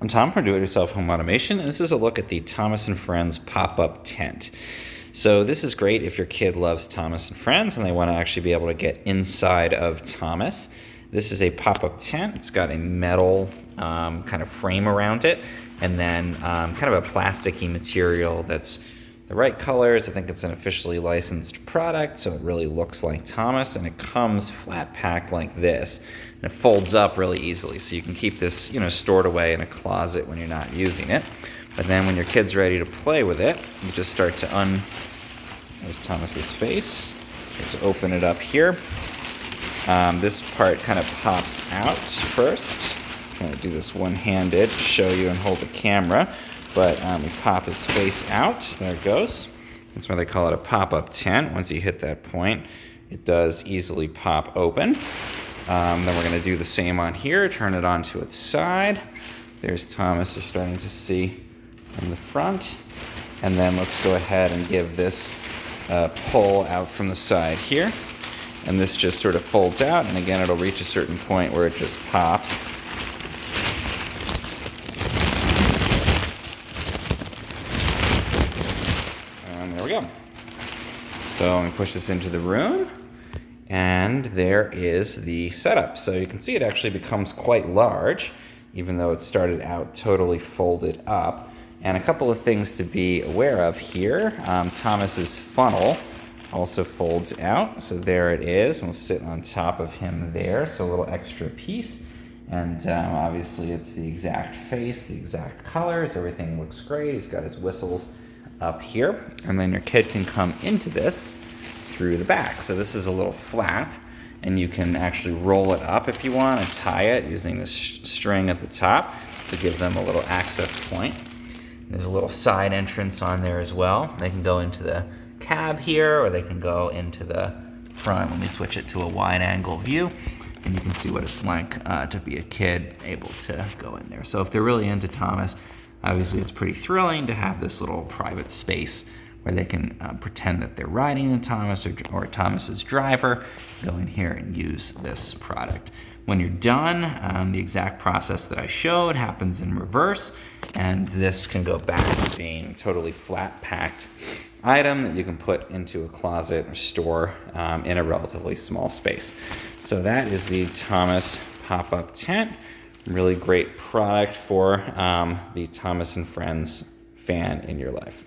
I'm Tom from Do-It-Yourself Home Automation, and this is a look at the Thomas & Friends pop-up tent. So this is great if your kid loves Thomas & Friends and they want to actually be able to get inside of Thomas. This is a pop-up tent. It's got a metal kind of frame around it, and then kind of a plasticky material that's the right colors. I think it's an officially licensed product, so it really looks like Thomas, and it comes flat packed like this, and it folds up really easily, so you can keep this, stored away in a closet when you're not using it. But then when your kid's ready to play with it, you just start to there's Thomas's face. You have to open it up here. This part kind of pops out first. I'm trying to do this one-handed to show you and hold the camera. But we pop his face out. There it goes. That's why they call it a pop-up tent. Once you hit that point, it does easily pop open. Then we're going to do the same on here. Turn it onto its side. There's Thomas. You're starting to see in the front. And then let's go ahead and give this pull out from the side here. And this just sort of folds out. And again, it'll reach a certain point where it just pops. There we go. So I'm going to push this into the room, and there is the setup. So you can see it actually becomes quite large, even though it started out totally folded up. And a couple of things to be aware of here. Thomas's funnel also folds out, so there it is. And we'll sit on top of him there, so a little extra piece. And obviously it's the exact face, the exact colors, everything looks great. He's got his whistles up here, and then your kid can come into this through the back. So this is a little flap, and you can actually roll it up if you want and tie it using this string at the top to give them a little access point. There's a little side entrance on there as well. They can go into the cab here, or they can go into the front. Let me switch it to a wide angle view, and you can see what it's like to be a kid able to go in there. So if they're really into Thomas, obviously it's pretty thrilling to have this little private space where they can pretend that they're riding in Thomas or Thomas's driver, go in here and use this product. When you're done, the exact process that I showed happens in reverse, and this can go back to being a totally flat packed item that you can put into a closet or store in a relatively small space. So that is the Thomas pop-up tent. Really great product for the Thomas & Friends fan in your life.